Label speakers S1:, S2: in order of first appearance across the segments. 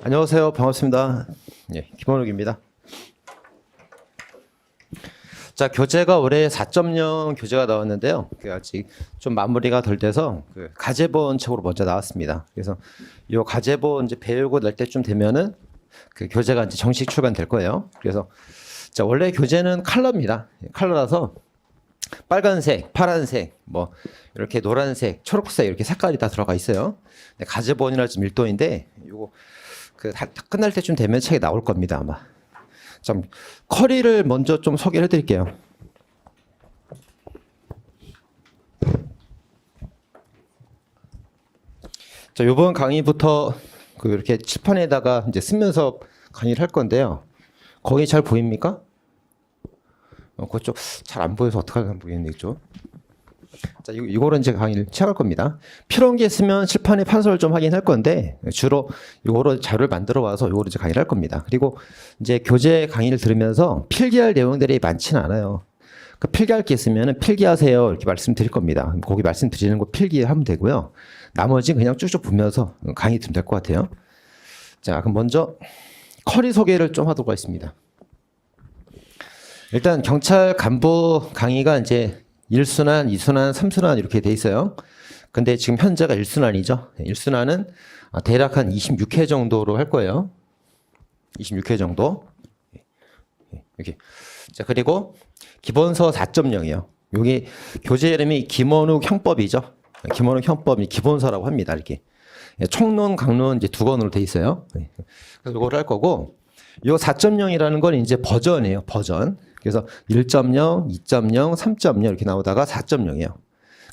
S1: 안녕하세요. 반갑습니다. 예, 김원욱입니다. 자, 교재가 올해 4.0 교재가 나왔는데요. 아직 좀 마무리가 덜 돼서 가제본 책으로 먼저 나왔습니다. 그래서 이 가제본 이제 배우고 날 때쯤 되면은 교재가 이제 정식 출간될 거예요. 그래서 자, 원래 교재는 컬러입니다. 컬러라서 빨간색, 파란색, 뭐 이렇게 노란색, 초록색 이렇게 색깔이 다 들어가 있어요. 가제본이라 좀 밀도인데 이거 다 끝날 때쯤 되면 책이 나올 겁니다, 아마. 좀 커리를 먼저 좀 소개를 해드릴게요. 자, 이번 강의부터 이렇게 칠판에다가 이제 쓰면서 강의를 할 건데요. 거기 잘 보입니까? 그쪽 잘 안 보여서 어떡할까 모르겠네, 이쪽. 자, 이거는 이제 강의를 시작할 겁니다. 필요한 게 있으면 칠판에 판서를 좀 확인할 건데, 주로 이거로 자료를 만들어 와서 이거로 이제 강의를 할 겁니다. 그리고 이제 교재 강의를 들으면서 필기할 내용들이 많지는 않아요. 필기할 게 있으면 필기하세요. 이렇게 말씀드릴 겁니다. 거기 말씀드리는 거 필기하면 되고요. 나머지 그냥 쭉쭉 보면서 강의 들으면 될 것 같아요. 자, 그럼 먼저 커리 소개를 좀 하도록 하겠습니다. 일단 경찰 간부 강의가 이제 1순환, 2순환, 3순환 이렇게 돼 있어요. 근데 지금 현재가 1순환이죠. 1순환은 대략 한 26회 정도로 할 거예요. 26회 정도. 이렇게. 자, 그리고 기본서 4.0이에요. 여기 교재 이름이 김원욱 형법이죠. 김원욱 형법이 기본서라고 합니다. 이렇게. 총론, 강론 이제 두 권으로 돼 있어요. 그래서 이거를 할 거고, 요 4.0이라는 건 이제 버전이에요. 버전. 그래서 1.0, 2.0, 3.0 이렇게 나오다가 4.0이에요.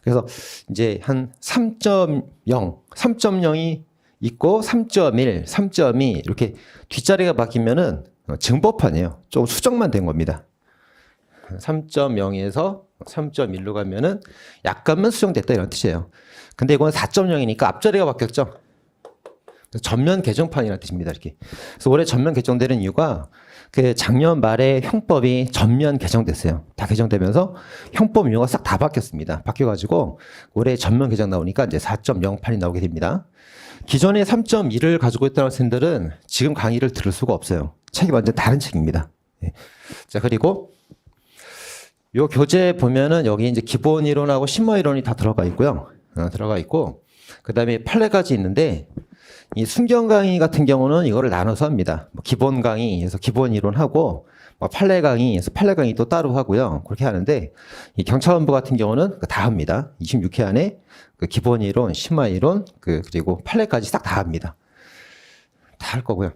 S1: 그래서 이제 한 3.0, 3.0이 있고 3.1, 3.2 이렇게 뒷자리가 바뀌면은 증법판이에요. 좀 수정만 된 겁니다. 3.0에서 3.1로 가면은 약간만 수정됐다 이런 뜻이에요. 근데 이건 4.0이니까 앞자리가 바뀌었죠. 전면 개정판이라는 뜻입니다. 이렇게. 그래서 올해 전면 개정되는 이유가 작년 말에 형법이 전면 개정됐어요. 다 개정되면서 형법 유형가 싹 다 바뀌었습니다. 바뀌어가지고 올해 전면 개정 나오니까 이제 4.08이 나오게 됩니다. 기존의 3.2를 가지고 있던 학생들은 지금 강의를 들을 수가 없어요. 책이 완전 다른 책입니다. 자, 그리고 요 교재 보면은 여기 이제 기본 이론하고 심화 이론이 다 들어가 있고요. 들어가 있고, 그 다음에 판례까지 있는데, 이 순경 강의 같은 경우는 이거를 나눠서 합니다. 기본 강의에서 기본 이론하고, 판례 강의에서 판례 강의 또 따로 하고요. 그렇게 하는데, 이 경찰본부 같은 경우는 다 합니다. 26회 안에 기본 이론, 심화 이론, 그리고 판례까지 싹 다 합니다. 다 할 거고요.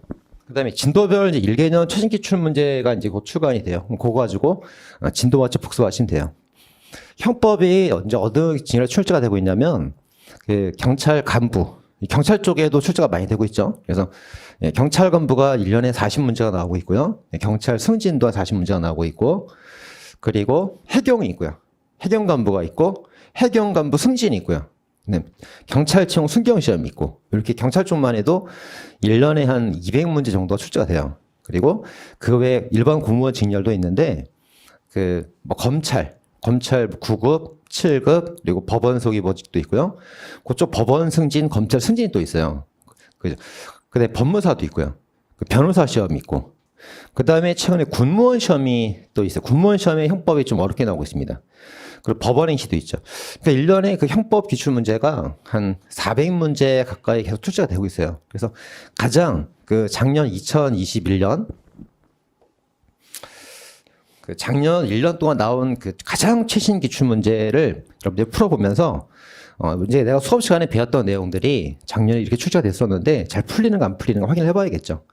S1: 그 다음에 진도별 이제 1개년 최신 기출 문제가 이제 곧 출간이 돼요. 그거 가지고 진도 맞춰 복습하시면 돼요. 형법이 이제 어느 진열에 출제가 되고 있냐면, 경찰 간부, 경찰 쪽에도 출제가 많이 되고 있죠. 그래서 경찰 간부가 1년에 40문제가 나오고 있고요. 경찰 승진도 40문제가 나오고 있고, 그리고 해경이 있고요. 해경 간부가 있고, 해경 간부 승진이 있고요. 경찰청 순경 시험이 있고, 이렇게 경찰 쪽만 해도 1년에 한 200문제 정도 출제가 돼요. 그리고 그 외에 일반 공무원 직렬도 있는데, 검찰 9급, 7급, 그리고 법원 소기보직도 있고요. 그쪽 법원 승진, 검찰 승진이 또 있어요. 그죠? 근데 법무사도 있고요. 변호사 시험이 있고. 그 다음에 최근에 군무원 시험이 또 있어요. 군무원 시험의 형법이 좀 어렵게 나오고 있습니다. 그리고 법원행시도 있죠. 그러니까 1년에 형법 기출 문제가 한 400문제 가까이 계속 출제가 되고 있어요. 그래서 가장 작년 2021년 작년 1년 동안 나온 가장 최신 기출 문제를 여러분들 풀어보면서 이제 내가 수업 시간에 배웠던 내용들이 작년에 이렇게 출제가 됐었는데 잘 풀리는가 안 풀리는가 확인을 해봐야겠죠.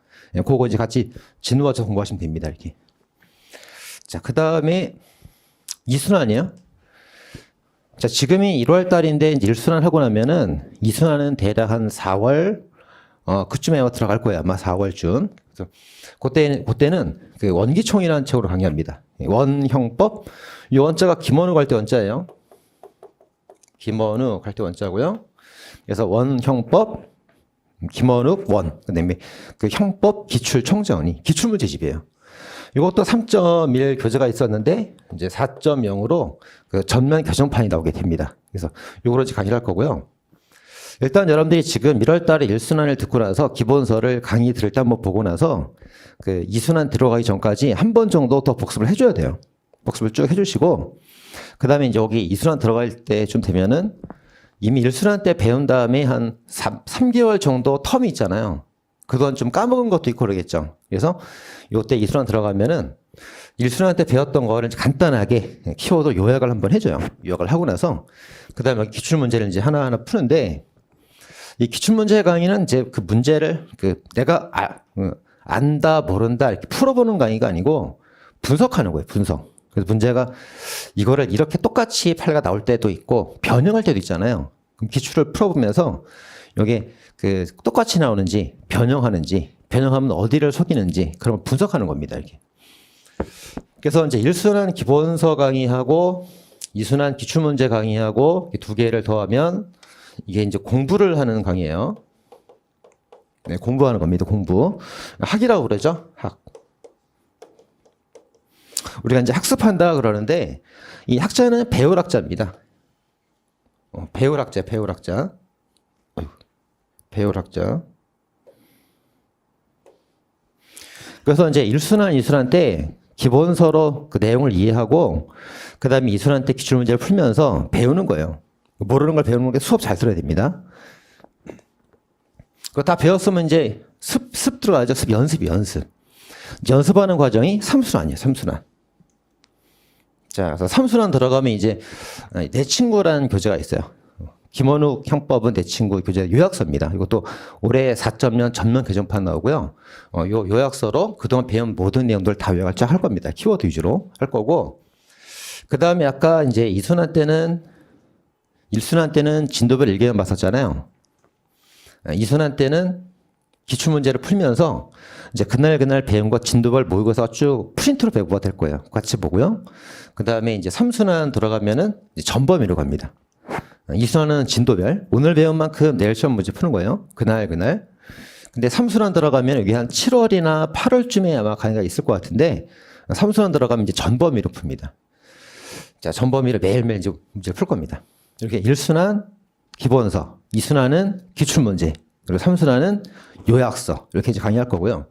S1: 그거 이제 같이 진도 맞춰서 공부하시면 됩니다. 이렇게. 자, 그 다음에 2순환이에요. 자, 지금이 1월 달인데 이제 1순환 하고 나면은 2순환은 대략 한 4월 그쯤에 들어갈 거예요. 아마 4월쯤. 그래서 그때는 원기총이라는 책으로 강의합니다. 원형법. 이 원자가 김원욱 할 때 원자예요. 김원욱 할 때 원자고요. 그래서 원형법, 김원욱 원. 그다음에 형법 기출 총정리, 기출 문제집이에요. 이것도 3.1 교재가 있었는데 이제 4.0으로 전면 개정판이 나오게 됩니다. 그래서 이거로 이제 강의를 할 거고요. 일단 여러분들이 지금 1월 달에 1순환을 듣고 나서 기본서를 강의 들을 때 한번 보고 나서 그 2순환 들어가기 전까지 한 번 정도 더 복습을 해줘야 돼요. 복습을 쭉 해주시고, 그 다음에 이제 여기 2순환 들어갈 때쯤 되면은 이미 1순환 때 배운 다음에 한 3개월 정도 텀이 있잖아요. 그동안 좀 까먹은 것도 있고 그러겠죠. 그래서 요때 2순환 들어가면은 1순환 때 배웠던 거를 간단하게 키워드 요약을 한번 해줘요. 요약을 하고 나서 그 다음에 기출문제를 이제 하나하나 푸는데, 이 기출문제 강의는 이제 그 문제를 내가 안다 모른다 이렇게 풀어보는 강의가 아니고 분석하는 거예요. 분석. 그래서 문제가 이거를 이렇게 똑같이 판례가 나올 때도 있고 변형할 때도 있잖아요. 그럼 기출을 풀어보면서 이게 그 똑같이 나오는지 변형하는지, 변형하면 어디를 속이는지 그런 걸 분석하는 겁니다. 이렇게. 그래서 이제 1순환 기본서 강의하고 2순환 기출문제 강의하고 두 개를 더하면 이게 이제 공부를 하는 강의예요. 네, 공부하는 겁니다. 공부. 학이라고 그러죠. 학. 우리가 이제 학습한다 그러는데 이 학자는 배울학자입니다. 배울학자, 배울학자. 배울학자. 그래서 이제 1순환, 2순환 때 기본서로 그 내용을 이해하고 그 다음에 2순환 때 기출문제를 풀면서 배우는 거예요. 모르는 걸 배우는 게 수업 잘 들어야 됩니다. 그거 다 배웠으면 이제 습 들어가죠. 습 연습이 연습. 연습하는 과정이 3순환이에요. 3순환. 자, 그래서 3순환 들어가면 이제 내 친구라는 교재가 있어요. 김원욱 형법은 내 친구 교재 요약서입니다. 이것도 올해 4.0 전면 개정판 나오고요. 요 요약서로 그동안 배운 모든 내용들을 다 요약을 쫙 할 겁니다. 키워드 위주로 할 거고. 그 다음에 아까 이제 2순환 때는 1순환 때는 진도별 1개년 봤었잖아요. 2순환 때는 기출문제를 풀면서 이제 그날 배운 거 진도별 모의고사 쭉 프린트로 배우가 될 거예요. 같이 보고요. 그 다음에 이제 3순환 들어가면은 이제 전범위로 갑니다. 2순환은 진도별. 오늘 배운 만큼 내일 시험 문제 푸는 거예요. 그날. 근데 3순환 들어가면 여기 한 7월이나 8월쯤에 아마 강의가 있을 것 같은데 3순환 들어가면 이제 전범위로 풉니다. 자, 전범위를 매일매일 이제 문제를 풀 겁니다. 이렇게 1순환 기본서, 2순환은 기출문제, 그리고 3순환은 요약서 이렇게 이제 강의할 거고요.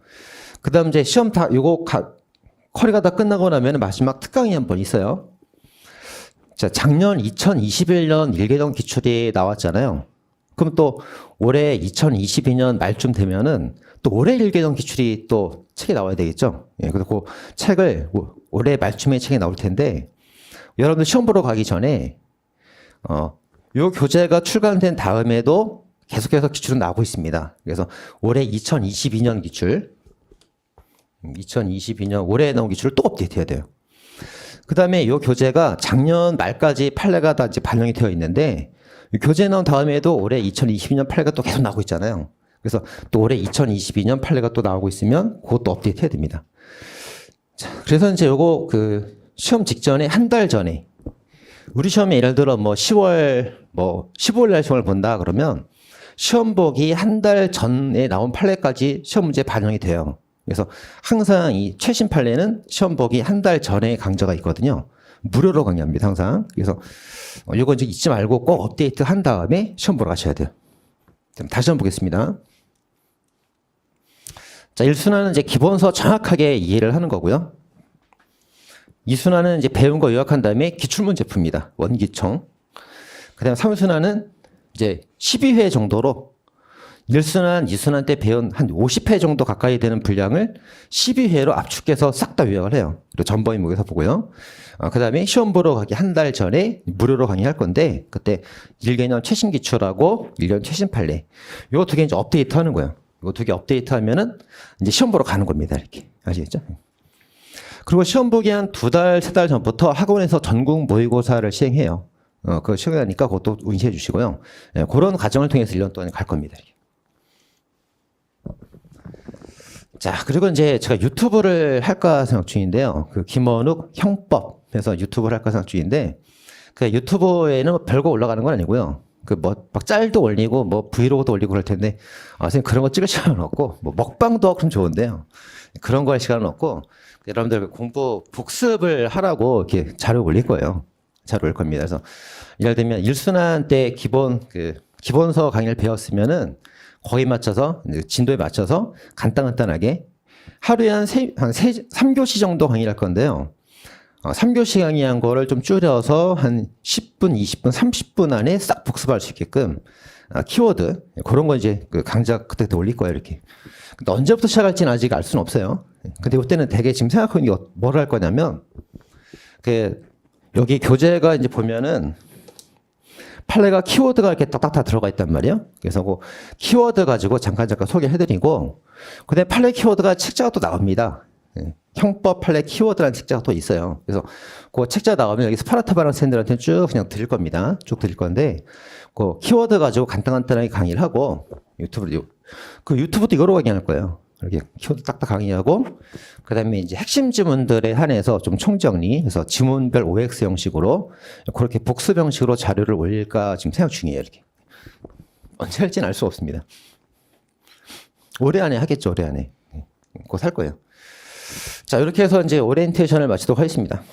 S1: 그 다음 이제 시험 다 요거 커리가 다 끝나고 나면 마지막 특강이 한 번 있어요. 자, 작년 2021년 1개년 기출이 나왔잖아요. 그럼 또 올해 2022년 말쯤 되면은 또 올해 1개년 기출이 또 책에 나와야 되겠죠. 예, 그래서 그 책을 올해 말쯤에 책이 나올 텐데 여러분들 시험 보러 가기 전에 요 교재가 출간된 다음에도 계속해서 기출은 나오고 있습니다. 그래서 올해 2022년 기출, 2022년 올해 나온 기출을 또 업데이트해야 돼요. 그 다음에 이 교재가 작년 말까지 판례가 다 이제 반영이 되어 있는데 이 교재 나온 다음에도 올해 2022년 판례가 또 계속 나오고 있잖아요. 그래서 또 올해 2022년 판례가 또 나오고 있으면 그것도 업데이트해야 됩니다. 자, 그래서 이제 요거 그 시험 직전에 한 달 전에 우리 시험에 예를 들어 뭐 10월 15일 날 시험을 본다 그러면 시험 보기 한 달 전에 나온 판례까지 시험 문제에 반영이 돼요. 그래서 항상 이 최신 판례는 시험 보기 한 달 전에 강좌가 있거든요. 무료로 강의합니다, 항상. 그래서 이거 이제 잊지 말고 꼭 업데이트 한 다음에 시험 보러 가셔야 돼요. 그럼 다시 한번 보겠습니다. 자, 1순환은 이제 기본서 정확하게 이해를 하는 거고요. 2순환은 이제 배운 거 요약한 다음에 기출문제 풉니다. 원기청. 그 다음에 3순환은 이제 12회 정도로 1순환, 2순환 때 배운 한 50회 정도 가까이 되는 분량을 12회로 압축해서 싹 다 요약을 해요. 그리고 전범위 모의고사 보고요. 그 다음에 시험 보러 가기 한 달 전에 무료로 강의할 건데 그때 1개년 최신 기출하고 1년 최신 판례. 요 두 개 이제 업데이트 하는 거예요. 요 두 개 업데이트 하면은 이제 시험 보러 가는 겁니다. 이렇게. 아시겠죠? 그리고 시험 보기 한 2달, 3달 전부터 학원에서 전국 모의고사를 시행해요. 그거 시행하니까 그것도 운시해 주시고요. 예, 그런 과정을 통해서 1년 동안 갈 겁니다. 자, 그리고 이제 제가 유튜브를 할까 생각 중인데요. 그 김원욱 형법 해서 유튜브를 할까 생각 중인데 그 유튜브에는 별거 올라가는 건 아니고요. 그 뭐 막 짤도 올리고 뭐 브이로그도 올리고 그럴 텐데 선생님 그런 거 찍을 시간은 없고 뭐 먹방도 그럼 좋은데요. 그런 거 할 시간은 없고 여러분들 공부 복습을 하라고 이렇게 자료 올릴 거예요. 자료 올릴 겁니다. 그래서 예를 들면 1순환 때 기본 그 기본서 강의를 배웠으면은 거기에 맞춰서 진도에 맞춰서 간단하게 하루에 한 3교시 정도 강의를 할 건데요. 3교시 강의한 거를 좀 줄여서 한 10분, 20분, 30분 안에 싹 복습할 수 있게끔 키워드 그런 거 이제 그 강좌 그때 올릴 거예요 이렇게. 근데 언제부터 시작할지는 아직 알 수는 없어요. 근데 이때는 되게 지금 생각하는 게 뭘 할 거냐면 그 여기 교재가 이제 보면은 판례가 키워드가 이렇게 딱딱 다 들어가 있단 말이에요. 그래서 그 키워드 가지고 잠깐 소개해드리고, 그다음에 판례 키워드가 책자가 또 나옵니다. 형법 판례 키워드라는 책자가 또 있어요. 그래서 그 책자 나오면 여기 스파르타 바람쌤들한테 쭉 그냥 드릴 겁니다. 쭉 드릴 건데, 그 키워드 가지고 간단하게 강의를 하고 유튜브도 이거로 강의할 거예요. 이렇게 키워드 딱딱 강의하고, 그 다음에 이제 핵심 지문들에 한해서 좀 총정리, 그래서 지문별 OX 형식으로 그렇게 복습 형식으로 자료를 올릴까 지금 생각 중이에요. 이렇게. 언제 할지는 알 수 없습니다. 올해 안에 하겠죠, 올해 안에. 곧 할 거예요. 자, 이렇게 해서 이제 오리엔테이션을 마치도록 하겠습니다.